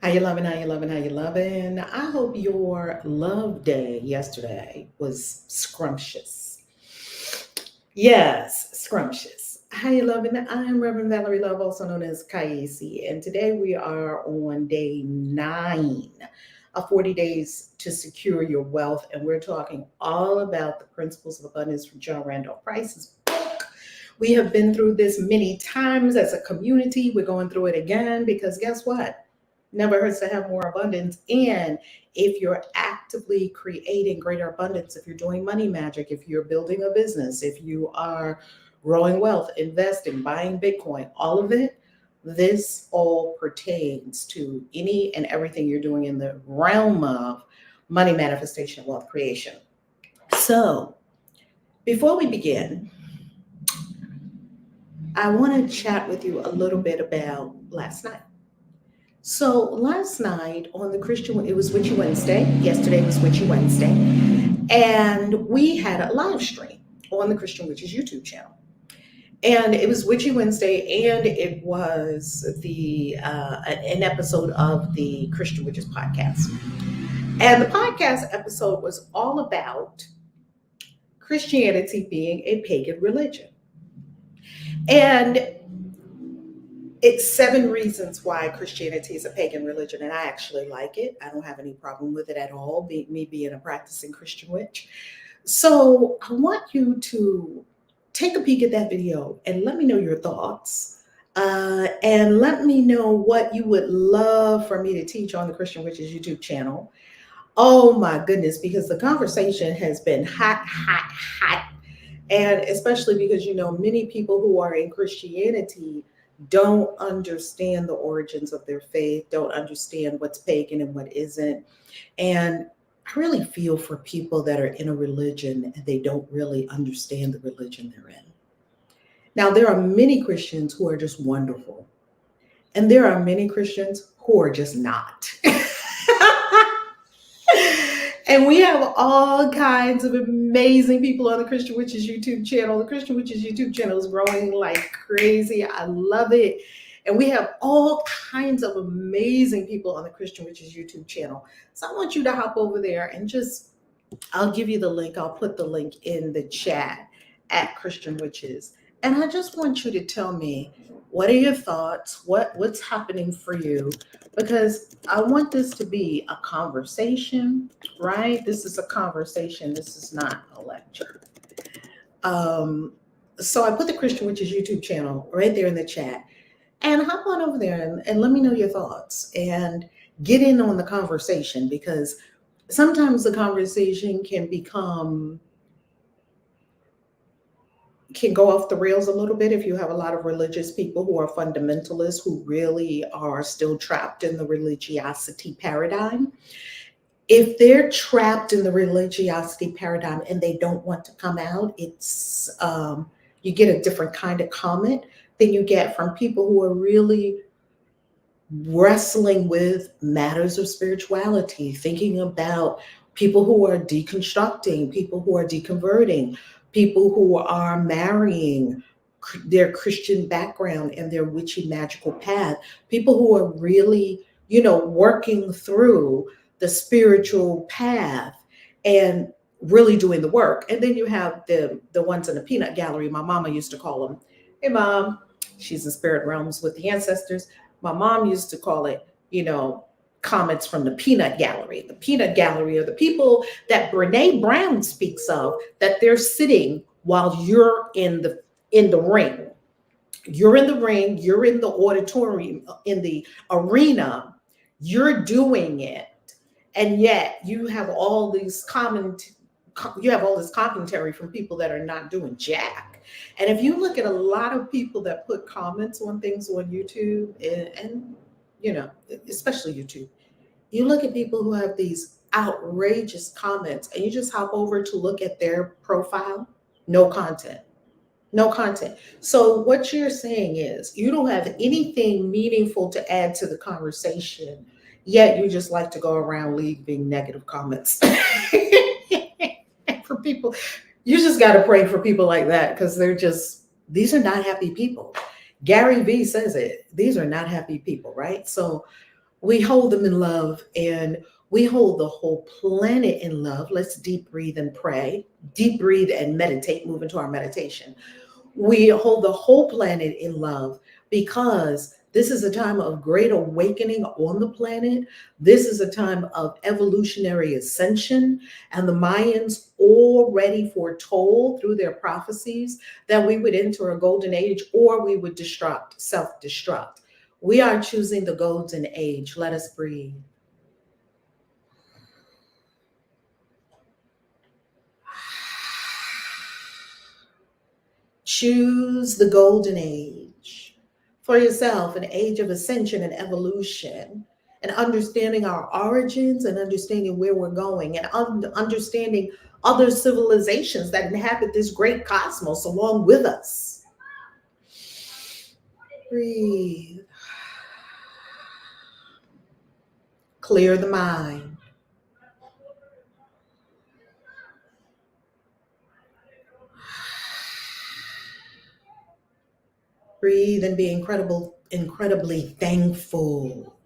How you loving? How you loving? How you loving? I hope your love day yesterday was scrumptious. Yes, scrumptious. How you loving? I'm Reverend Valerie Love, also known as Kayesi, and today we are on day 9 of 40 days to secure your wealth, and we're talking all about the principles of abundance from John Randolph Price's book. We have been through this many times as a community. We're going through it again because guess what? Never hurts to have more abundance. And if you're actively creating greater abundance, if you're doing money magic, if you're building a business, if you are growing wealth, investing, buying Bitcoin, all of it, this all pertains to any and everything you're doing in the realm of money manifestation and wealth creation. So, before we begin, I want to chat with you a little bit about last night. So last night on the Christian, it was Witchy Wednesday. Yesterday was Witchy Wednesday. And we had a live stream on the Christian Witches YouTube channel. And it was Witchy Wednesday, and it was an episode of the Christian Witches podcast. And the podcast episode was all about Christianity being a pagan religion. And it's 7 reasons why Christianity is a pagan religion, and I actually like it. I don't have any problem with it at all, me being a practicing Christian witch. So I want you to take a peek at that video and let me know your thoughts. And let me know what you would love for me to teach on the Christian Witches YouTube channel. Oh my goodness, because the conversation has been hot, hot, hot. And especially because, many people who are in Christianity don't understand the origins of their faith, don't understand what's pagan and what isn't. And I really feel for people that are in a religion and they don't really understand the religion they're in. Now, there are many Christians who are just wonderful, and there are many Christians who are just not. And we have all kinds of amazing people on the Christian Witches YouTube channel. The Christian Witches YouTube channel is growing like crazy. I love it. And we have all kinds of amazing people on the Christian Witches YouTube channel. So I want you to hop over there and I'll give you the link. I'll put the link in the chat at Christian Witches. And I just want you to tell me, what are your thoughts? What's happening for you? Because I want this to be a conversation, right? This is a conversation. This is not a lecture. So I put the Christian Witches YouTube channel right there in the chat. And hop on over there and let me know your thoughts and get in on the conversation, because sometimes the conversation can go off the rails a little bit if you have a lot of religious people who are fundamentalists, who really are still trapped in the religiosity paradigm. If they're trapped in the religiosity paradigm and they don't want to come out, it's you get a different kind of comment than you get from people who are really wrestling with matters of spirituality, thinking about people who are deconstructing, people who are deconverting, people who are marrying their Christian background and their witchy magical path, people who are really, working through the spiritual path and really doing the work. And then you have the ones in the peanut gallery. My mama used to call them, hey mom, she's in spirit realms with the ancestors. My mom used to call it, comments from the peanut gallery. The peanut gallery are the people that Brene Brown speaks of, that they're sitting while you're in the ring. You're in the ring, you're in the auditorium, in the arena, you're doing it. And yet you have all this commentary from people that are not doing jack. And if you look at a lot of people that put comments on things on YouTube and especially YouTube, you look at people who have these outrageous comments and you just hop over to look at their profile, no content. So what you're saying is you don't have anything meaningful to add to the conversation, yet you just like to go around leaving negative comments. For people, you just got to pray for people like that, because these are not happy people. Gary Vee says it. These are not happy people, right? So We hold them in love, and we hold the whole planet in love. Let's deep breathe and pray, deep breathe and meditate, move into our meditation. We hold the whole planet in love because this is a time of great awakening on the planet. This is a time of evolutionary ascension. And the Mayans already foretold through their prophecies that we would enter a golden age or we would destruct, self destruct. We are choosing the golden age. Let us breathe. Choose the golden age for yourself, an age of ascension and evolution, and understanding our origins and understanding where we're going and understanding other civilizations that inhabit this great cosmos along with us. Breathe. Clear the mind. Breathe and be incredibly thankful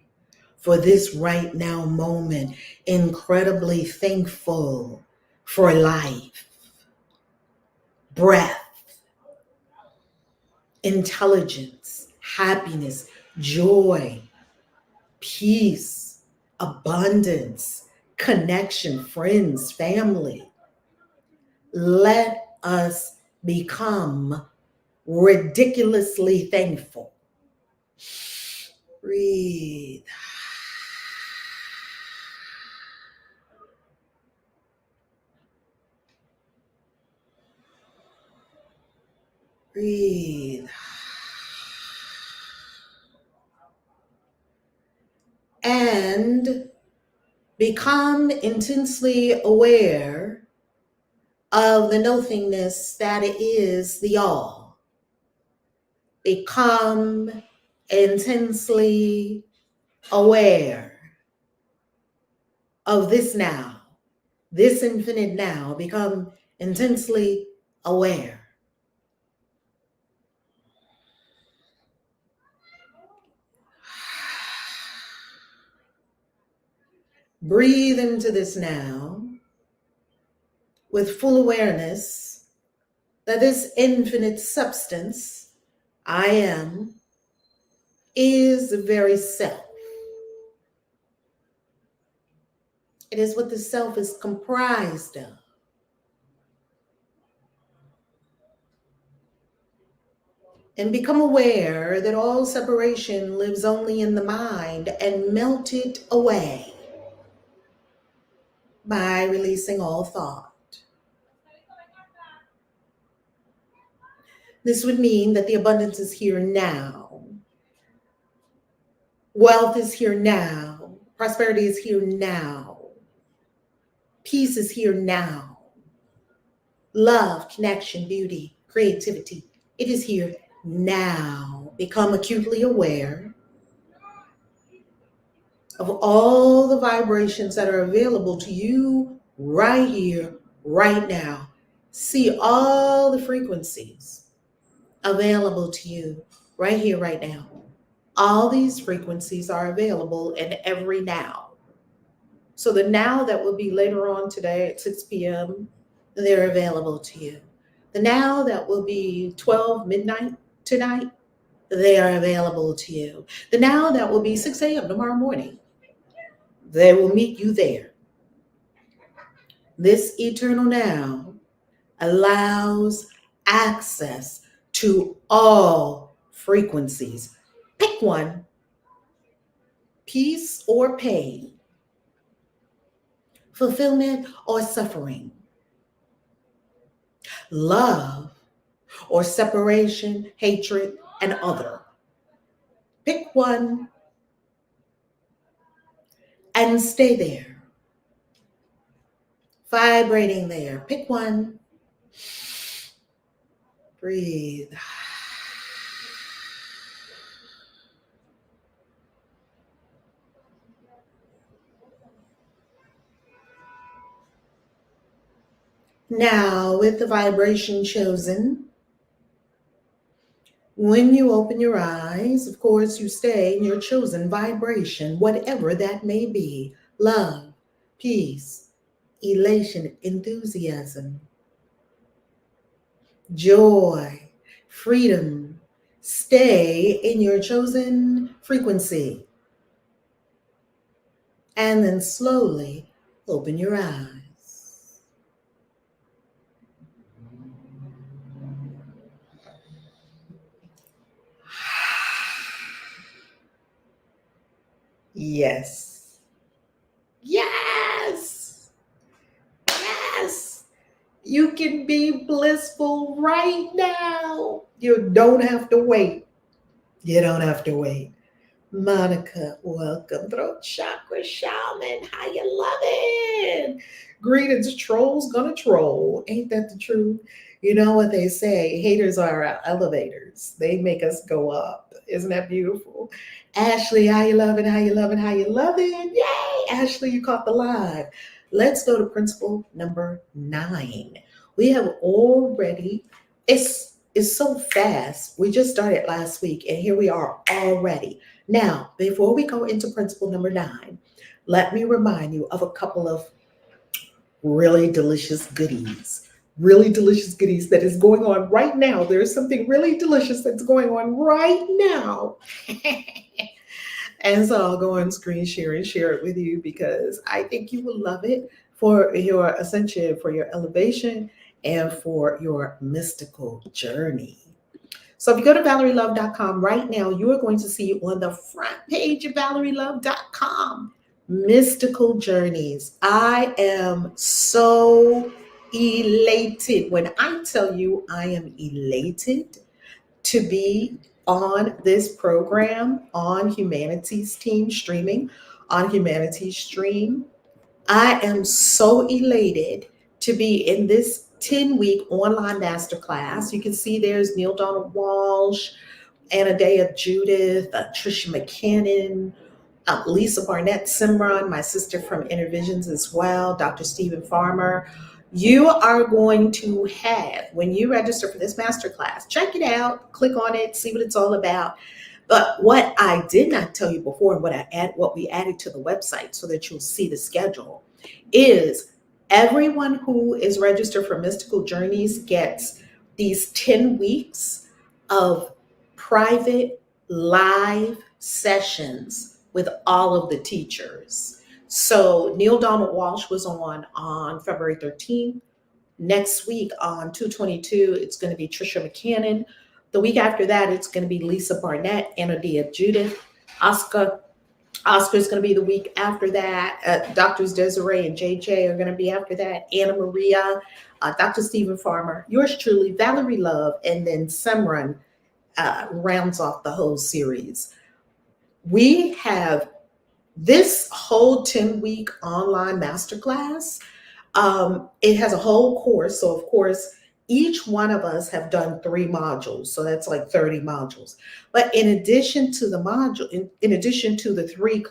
for this right now moment, incredibly thankful for life, breath, intelligence, happiness, joy, peace, abundance, connection, friends, family. Let us become ridiculously thankful. Breathe. Breathe. And become intensely aware of the nothingness that is the all. Become intensely aware of this now, this infinite now. Become intensely aware. Breathe into this now with full awareness that this infinite substance, I am, is the very self. It is what the self is comprised of. And become aware that all separation lives only in the mind and melt it away by releasing all thought. This would mean that the abundance is here now. Wealth is here now. Prosperity is here now. Peace is here now. Love, connection, beauty, creativity. It is here now. Become acutely aware of all the vibrations that are available to you right here, right now. See all the frequencies available to you right here, right now. All these frequencies are available in every now. So the now that will be later on today at 6 p.m., they're available to you. The now that will be 12 midnight tonight, they are available to you. The now that will be 6 a.m. tomorrow morning, they will meet you there. This eternal now allows access to all frequencies. Pick one: peace or pain, fulfillment or suffering, love or separation, hatred, and other. Pick one and stay there, vibrating there. Pick one. Breathe. Now, with the vibration chosen, When you open your eyes, of course, you stay in your chosen vibration, whatever that may be: love, peace, elation, enthusiasm, joy, freedom. Stay in your chosen frequency and then slowly open your eyes. Yes. Yes. Yes. You can be blissful right now. You don't have to wait. You don't have to wait. Monica, welcome. Throat chakra shaman. How you loving? Greetings, trolls gonna troll. Ain't that the truth? You know what they say? Haters are our elevators. They make us go up. Isn't that beautiful? Ashley, how you loving? How you loving? How you loving? Yay! Ashley, you caught the live. Let's go to principle number 9. We have already, it's so fast. We just started last week and here we are already. Now, before we go into principle number 9, let me remind you of a couple of really delicious goodies. Really delicious goodies that is going on right now. There's something really delicious that's going on right now. And so I'll go on screen share and share it with you because I think you will love it for your ascension, for your elevation, and for your mystical journey. So if you go to ValerieLove.com right now, you are going to see on the front page of ValerieLove.com, Mystical Journeys. I am so elated. When I tell you I am elated to be on this program on Humanities Team streaming, on Humanities Stream, I am so elated to be in this 10-week online masterclass. You can see there's Neil Donald Walsh, Anna Day of Judith, Trisha McKinnon, Lisa Barnett Simran, my sister from Intervisions as well, Dr. Stephen Farmer. You are going to have, when you register for this masterclass, check it out, click on it, see what it's all about. But what I did not tell you before, and what we added to the website so that you'll see the schedule, is everyone who is registered for Mystical Journeys gets these 10 weeks of private live sessions with all of the teachers. So Neil Donald Walsh was on February 13th. Next week on 222, it's going to be Trisha McKinnon. The week after that, it's going to be Lisa Barnett, Anna D. of Judith, Oscar's going to be the week after that. Doctors Desiree and JJ are going to be after that. Anna Maria, Dr. Stephen Farmer, yours truly, Valerie Love, and then Simran rounds off the whole series. We have this whole 10-week online masterclass. It has a whole course. So, of course, each one of us have done 3 modules. So that's like 30 modules. But in addition to the module, in addition to the 3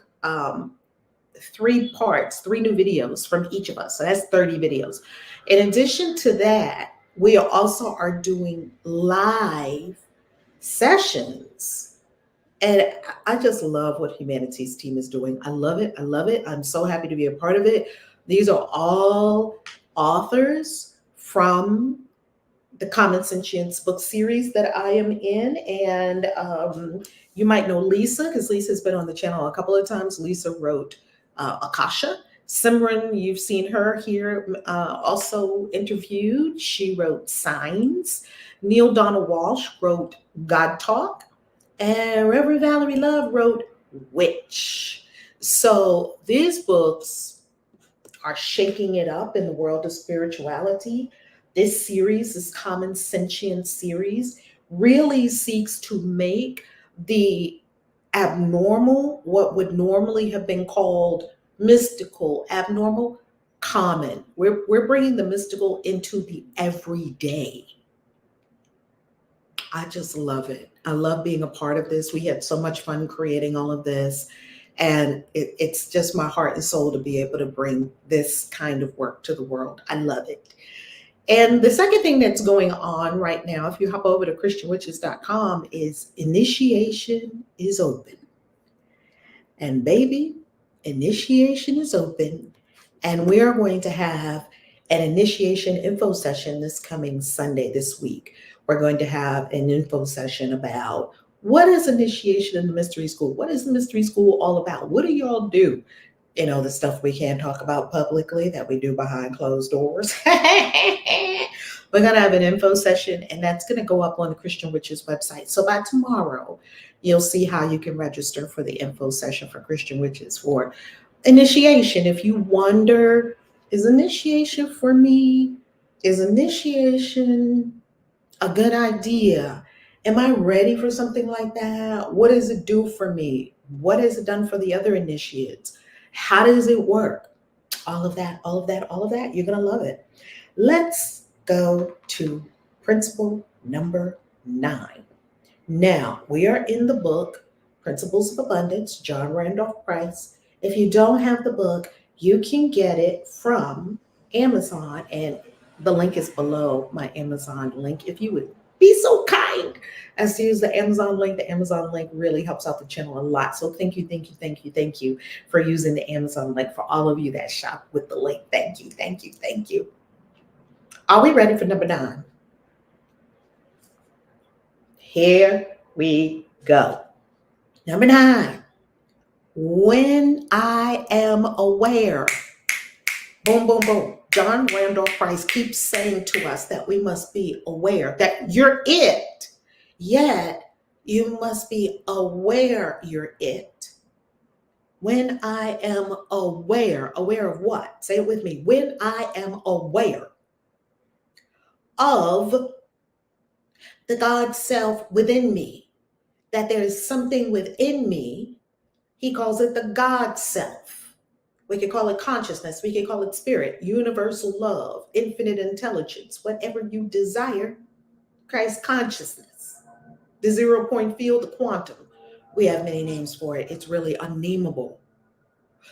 parts, 3 new videos from each of us. So that's 30 videos. In addition to that, we also are doing live sessions. And I just love what Humanities Team is doing. I love it. I love it. I'm so happy to be a part of it. These are all authors from the Common Sentience book series that I am in. And you might know Lisa, because Lisa's been on the channel a couple of times. Lisa wrote Akasha. Simran, you've seen her here also interviewed. She wrote Signs. Neil Donald Walsh wrote God Talk. And Reverend Valerie Love wrote Witch. So these books are shaking it up in the world of spirituality. This series, this Common Sentience series, really seeks to make the abnormal, what would normally have been called mystical, abnormal, common. We're bringing the mystical into the everyday. I just love it. I love being a part of this. We had so much fun creating all of this. And it's just my heart and soul to be able to bring this kind of work to the world. I love it. And the second thing that's going on right now, if you hop over to christianwitches.com, is initiation is open. And baby, initiation is open. And we are going to have an initiation info session this coming Sunday this week. We're going to have an info session about what is initiation in the mystery school? What is the mystery school all about? What do y'all do? You know, the stuff we can't talk about publicly that we do behind closed doors. We're going to have an info session, and that's going to go up on the Christian Witches website. So by tomorrow, you'll see how you can register for the info session for Christian Witches for initiation. If you wonder, is initiation for me? Is initiation a good idea? Am I ready for something like that? What does it do for me? What has it done for the other initiates? How does it work? All of that, all of that, all of that. You're going to love it. Let's go to principle number 9. Now, we are in the book, Principles of Abundance, John Randolph Price. If you don't have the book, you can get it from Amazon, and the link is below my Amazon link. If you would be so kind as to use the Amazon link really helps out the channel a lot. So thank you, thank you, thank you, thank you for using the Amazon link. For all of you that shop with the link, thank you, thank you, thank you. Are we ready for number 9? Here we go. Number 9. When I am aware. Boom, boom, boom. John Randolph Price keeps saying to us that we must be aware that you're it, yet you must be aware you're it. When I am aware of what? Say it with me. When I am aware of the God self within me, that there is something within me, he calls it the God self. We could call it consciousness. We could call it spirit, universal love, infinite intelligence, whatever you desire. Christ consciousness, the 0 point field, the quantum. We have many names for it. It's really unnameable.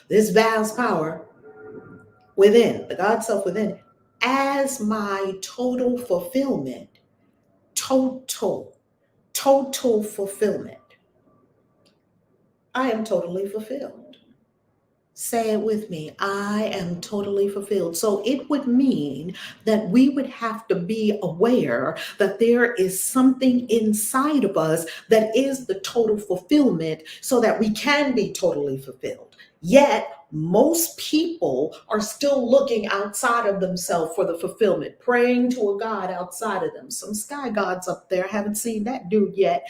This vast power within, the God self within, as my total fulfillment, total fulfillment. I am totally fulfilled. Say it with me. I am totally fulfilled. So it would mean that we would have to be aware that there is something inside of us that is the total fulfillment so that we can be totally fulfilled. Yet, most people are still looking outside of themselves for the fulfillment, praying to a God outside of them. Some sky gods up there, haven't seen that dude yet.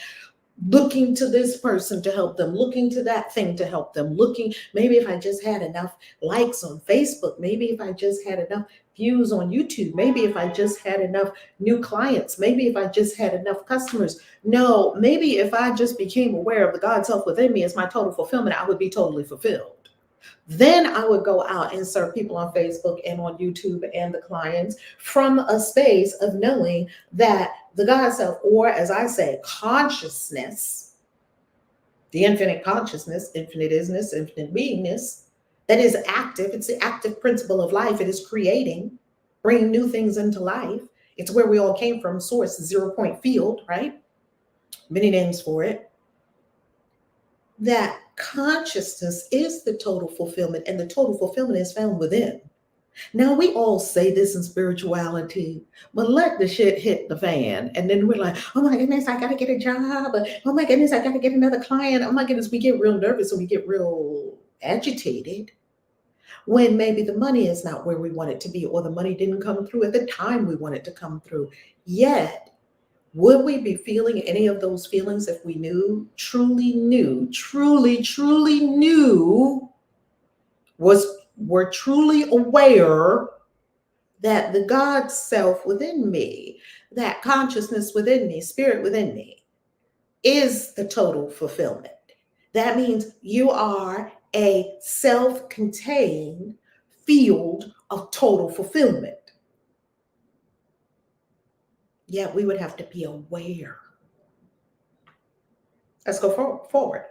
Looking to this person to help them, looking to that thing to help them, looking, maybe if I just had enough likes on Facebook, maybe if I just had enough views on YouTube, maybe if I just had enough new clients, maybe if I just had enough customers. No, maybe if I just became aware of the God self within me as my total fulfillment, I would be totally fulfilled. Then I would go out and serve people on Facebook and on YouTube and the clients from a space of knowing that the God self, or as I say, consciousness, the infinite consciousness, infinite isness, infinite beingness, that is active. It's the active principle of life. It is creating, bringing new things into life. It's where we all came from, source, 0 point field, right? Many names for it. That consciousness is the total fulfillment, and the total fulfillment is found within. Now, we all say this in spirituality, but let the shit hit the fan. And then we're like, oh my goodness, I got to get a job. Oh my goodness, I got to get another client. Oh my goodness, we get real nervous and we get real agitated when maybe the money is not where we want it to be, or the money didn't come through at the time we want it to come through. Yet, would we be feeling any of those feelings if we truly knew, were truly aware that the God self within me, that consciousness within me, spirit within me, is the total fulfillment? That means you are a self-contained field of total fulfillment. Yet we would have to be aware. Let's go forward.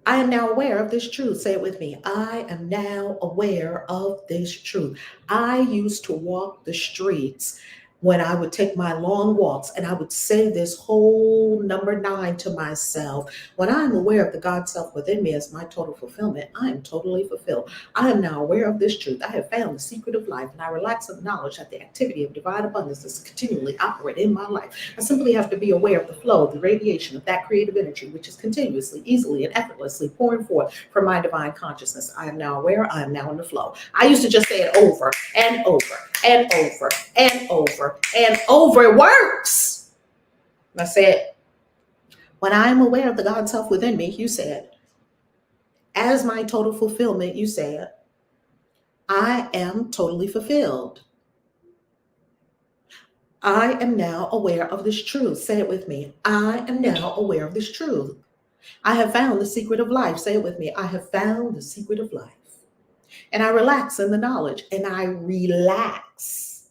I am now aware of this truth. Say it with me. I am now aware of this truth. I used to walk the streets when I would take my long walks and I would say this whole number 9 to myself. When I am aware of the God self within me as my total fulfillment, I am totally fulfilled. I am now aware of this truth. I have found the secret of life, and I relax in the knowledge that the activity of divine abundance is continually operating in my life. I simply have to be aware of the flow, the radiation of that creative energy, which is continuously, easily, and effortlessly pouring forth from my divine consciousness. I am now aware. I am now in the flow. I used to just say it over and over and over and over and over. It works. I said, when I am aware of the God self within me, you said, as my total fulfillment, you said, I am totally fulfilled. I am now aware of this truth. Say it with me. I am now aware of this truth. I have found the secret of life. Say it with me. I have found the secret of life. And I relax in the knowledge, and I relax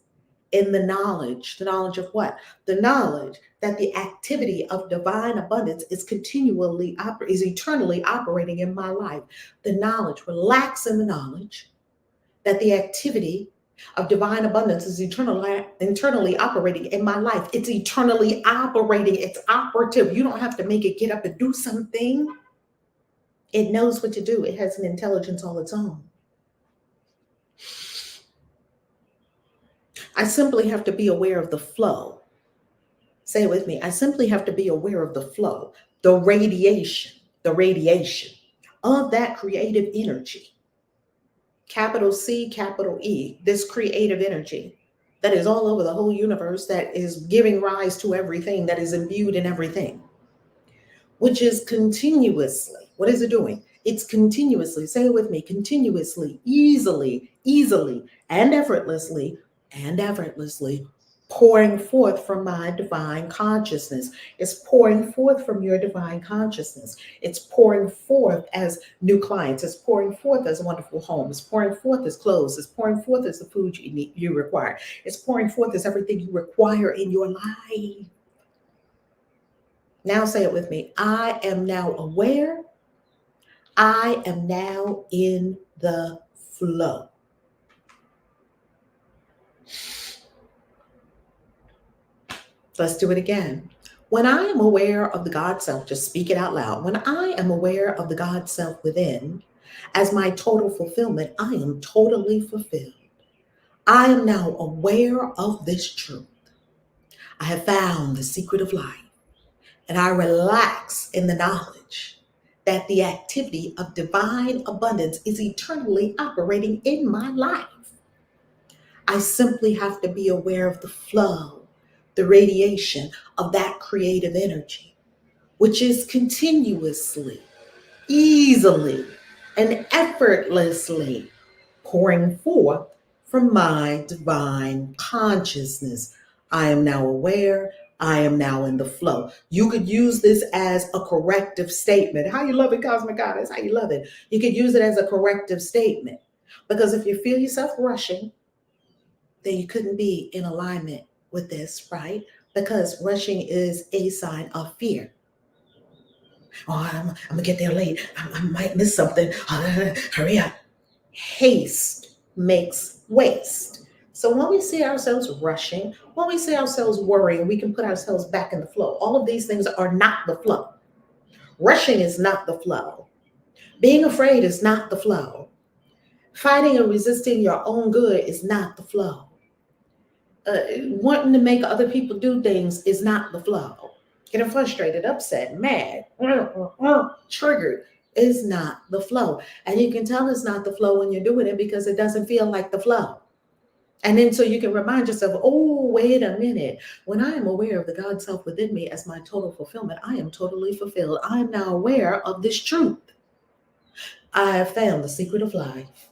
in the knowledge. The knowledge of what? The knowledge that the activity of divine abundance is is eternally operating in my life. The knowledge, relax in the knowledge that the activity of divine abundance is internally operating in my life. It's eternally operating. It's operative. You don't have to make it get up and do something. It knows what to do. It has an intelligence all its own. I simply have to be aware of the flow. Say it with me. I simply have to be aware of the flow, the radiation of that creative energy. Capital C, capital E, this creative energy that is all over the whole universe, that is giving rise to everything, that is imbued in everything, which is continuously, what is it doing? It's continuously, say it with me, continuously, easily, and effortlessly pouring forth from my divine consciousness. It's pouring forth from your divine consciousness. It's pouring forth as new clients. It's pouring forth as wonderful homes. It's pouring forth as clothes. It's pouring forth as the food you require. It's pouring forth as everything you require in your life. Now say it with me. I am now aware. I am now in the flow. Let's do it again. When I am aware of the God self, just speak it out loud. When I am aware of the God self within as my total fulfillment, I am totally fulfilled. I am now aware of this truth. I have found the secret of life, and I relax in the knowledge that the activity of divine abundance is eternally operating in my life. I simply have to be aware of the flow, the radiation of that creative energy, which is continuously, easily, and effortlessly pouring forth from my divine consciousness. I am now aware. I am now in the flow. You could use this as a corrective statement. How you love it, Cosmic Goddess? How you love it? You could use it as a corrective statement, because if you feel yourself rushing, then you couldn't be in alignment with this, right? Because rushing is a sign of fear. Oh, I'm gonna get there late. I might miss something. Hurry up. Haste makes waste. So when we see ourselves rushing, when we see ourselves worrying, we can put ourselves back in the flow. All of these things are not the flow. Rushing is not the flow. Being afraid is not the flow. Fighting and resisting your own good is not the flow. Wanting to make other people do things is not the flow. Getting frustrated, upset, mad, triggered is not the flow. And you can tell it's not the flow when you're doing it because it doesn't feel like the flow. And then so you can remind yourself, oh, wait a minute. When I am aware of the God self within me as my total fulfillment, I am totally fulfilled. I am now aware of this truth. I have found the secret of life.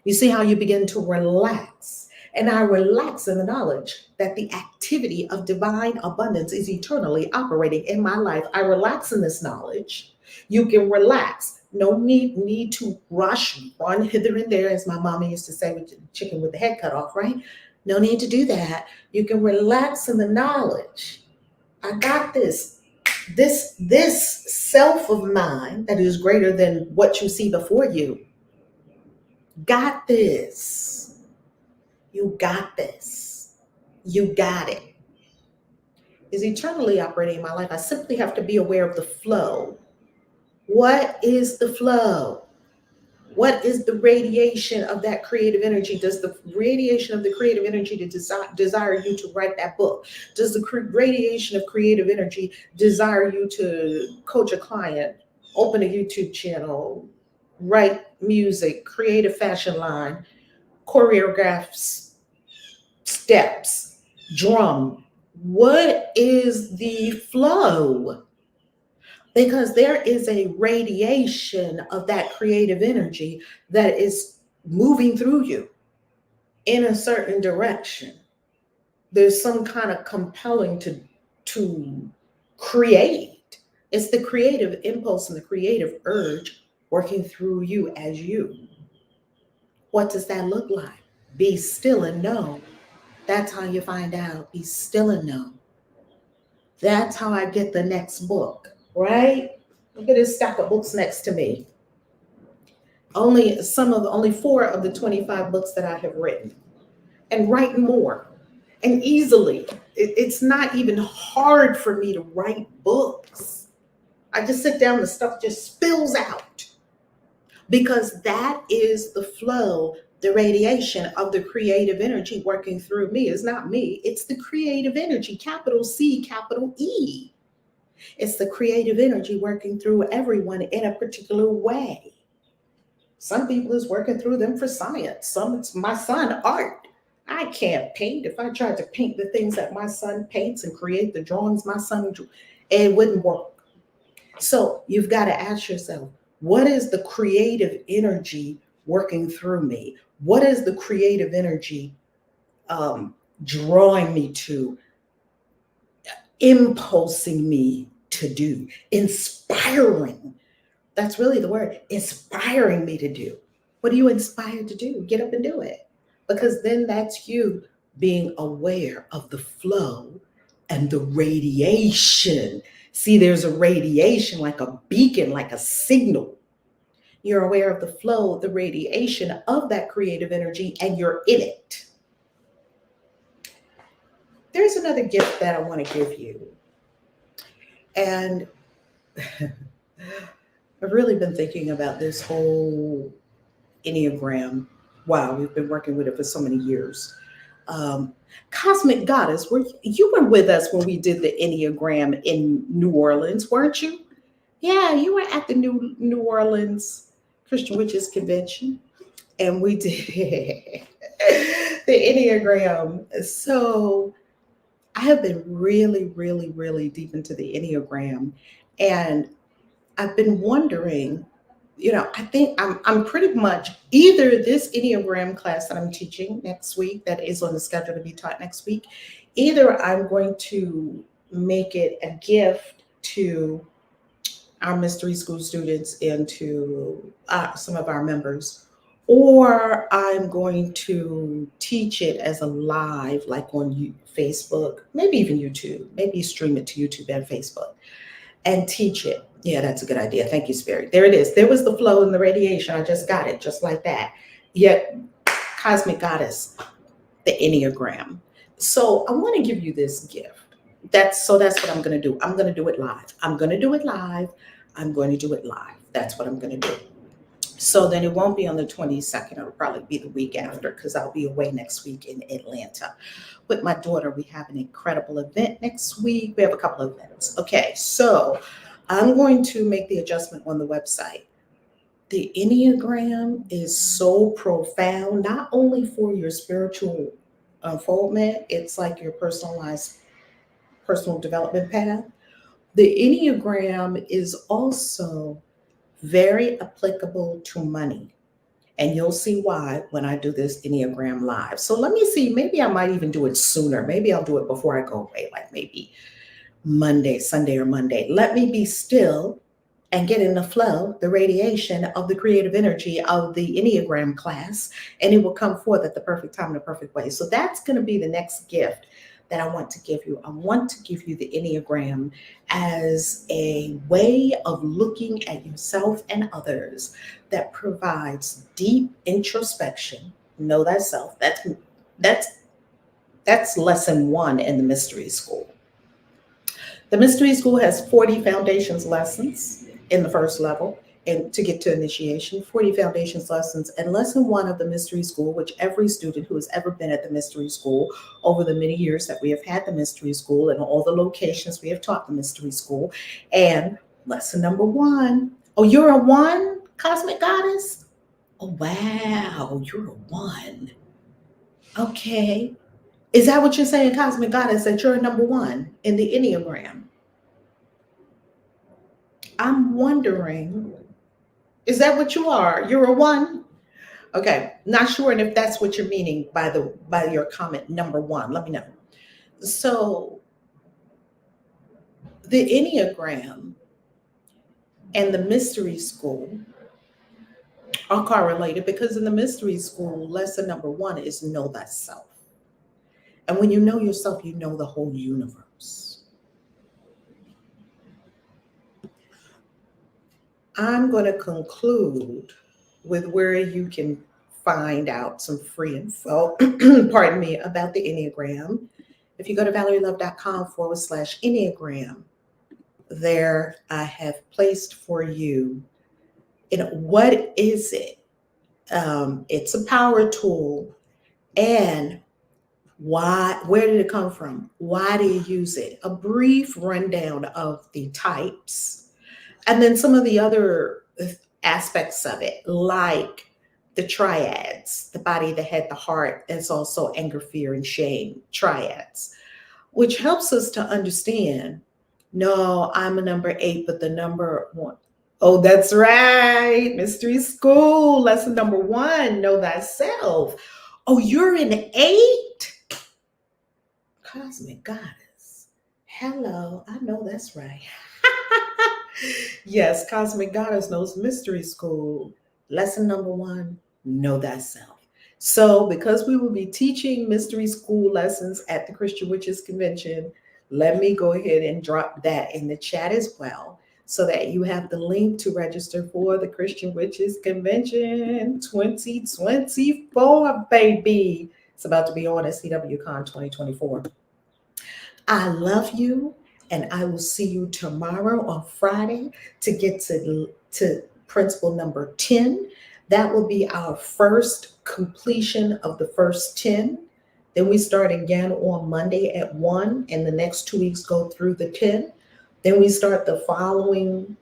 You see how you begin to relax. And I relax in the knowledge that the activity of divine abundance is eternally operating in my life. I relax in this knowledge. You can relax. No need to rush, run hither and there, as my mama used to say with the chicken with the head cut off, right? No need to do that. You can relax in the knowledge. I got this. This self of mine that is greater than what you see before you. Got this. You got this. You got it. Is eternally operating in my life. I simply have to be aware of the flow. What is the flow? What is the radiation of that creative energy? Does the radiation of the creative energy to desire you to write that book? Does the radiation of creative energy desire you to coach a client, open a YouTube channel, write music, create a fashion line, choreograph steps, drum? What is the flow? Because there is a radiation of that creative energy that is moving through you in a certain direction. There's some kind of compelling to create. It's the creative impulse and the creative urge working through you as you. What does that look like? Be still and know. That's how you find out. Be still and know. That's how I get the next book, right? Look at this stack of books next to me. Only 4 of the 25 books that I have written, and write more, and easily. It's not even hard for me to write books. I just sit down, the stuff just spills out, because that is the flow, the radiation of the creative energy working through me. It's not me, it's the creative energy, capital C, capital E. It's the creative energy working through everyone in a particular way. Some people is working through them for science. Some, it's my son, art. I can't paint. If I tried to paint the things that my son paints and create the drawings my son drew, it wouldn't work. So you've got to ask yourself, what is the creative energy working through me? What is the creative energy drawing me to, impulsing me to do, inspiring? That's really the word, inspiring me to do. What are you inspired to do? Get up and do it. Because then that's you being aware of the flow and the radiation. See, there's a radiation like a beacon, like a signal. You're aware of the flow, the radiation of that creative energy, and you're in it. There's another gift that I want to give you. And I've really been thinking about this whole Enneagram. Wow, we've been working with it for so many years. Cosmic Goddess, you were with us when we did the Enneagram in New Orleans, weren't you? Yeah, you were at the New Orleans Christian Witches Convention, and we did the Enneagram. So I have been really, really, really deep into the Enneagram, and I've been wondering, I think I'm pretty much either this Enneagram class that I'm teaching next week, that is on the schedule to be taught next week, either I'm going to make it a gift to our mystery school students and to some of our members, or I'm going to teach it as a live, like on Facebook, maybe even YouTube, maybe stream it to YouTube and Facebook and teach it. Yeah, that's a good idea. Thank you, Spirit. There it is. There was the flow and the radiation. I just got it, just like that. Yet, Cosmic Goddess, the Enneagram. So I want to give you this gift. That's what I'm going to do. I'm going to do it live. I'm going to do it live. I'm going to do it live. That's what I'm going to do. So then it won't be on the 22nd. It'll probably be the week after, because I'll be away next week in Atlanta with my daughter. We have an incredible event next week. We have a couple of events. Okay, so I'm going to make the adjustment on the website. The Enneagram is so profound, not only for your spiritual unfoldment, it's like your personalized personal development path. The Enneagram is also very applicable to money. And you'll see why when I do this Enneagram live. So let me see, maybe I might even do it sooner. Maybe I'll do it before I go away, like maybe Sunday or Monday. Let me be still and get in the flow, the radiation of the creative energy of the Enneagram class, and it will come forth at the perfect time in the perfect way. So that's going to be the next gift that I want to give you. I want to give you the Enneagram as a way of looking at yourself and others that provides deep introspection. Know thyself. That's That's lesson one in the mystery school. The mystery school has 40 foundations lessons in the first level. And to get to initiation, 40 foundations lessons. And lesson one of the mystery school, which every student who has ever been at the mystery school over the many years that we have had the mystery school and all the locations we have taught the mystery school. And lesson number one, oh, you're a one, Cosmic Goddess? Oh, wow, you're a one. Okay. Is that what you're saying, Cosmic Goddess, that you're a number one in the Enneagram? I'm wondering, is that what you are? You're a one? Okay, not sure and if that's what you're meaning by your comment number one. Let me know. So the Enneagram and the mystery school are correlated because in the mystery school, lesson number one is know thyself. And when you know yourself, you know the whole universe. I'm going to conclude with where you can find out some free info, pardon me, about the Enneagram. If you go to ValerieLove.com/Enneagram, there I have placed for you, what is it? It's a power tool. And why? Where did it come from? Why do you use it? A brief rundown of the types. And then some of the other aspects of it, like the triads, the body, the head, the heart, is also anger, fear, and shame triads, which helps us to understand, no, I'm a number 8, but the number 1. Oh, that's right. Mystery school. Lesson number 1, know thyself. Oh, you're an 8? Cosmic Goddess. Hello. I know that's right. Yes, Cosmic Goddess knows mystery school. Lesson number 1, know thyself. So because we will be teaching mystery school lessons at the Christian Witches Convention, let me go ahead and drop that in the chat as well, so that you have the link to register for the Christian Witches Convention 2024, baby. It's about to be on at CWCon 2024. I love you. And I will see you tomorrow on Friday to get to principle number 10. That will be our first completion of the first 10. Then we start again on Monday at 1, and the next 2 weeks go through the 10. Then we start the following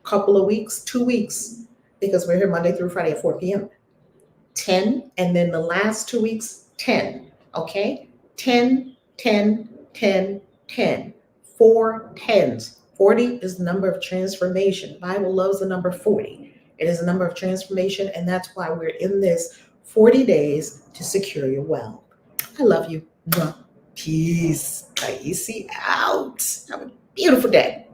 couple of weeks, 2 weeks, because we're here Monday through Friday at 4 p.m. 10, and then the last 2 weeks, 10. Okay? 10, 10, 10, 10. 4 10s. 40 is the number of transformation. The Bible loves the number 40. It is a number of transformation, and that's why we're in this 40 days to secure your wealth. I love you. Peace. Taisi out. Have a beautiful day.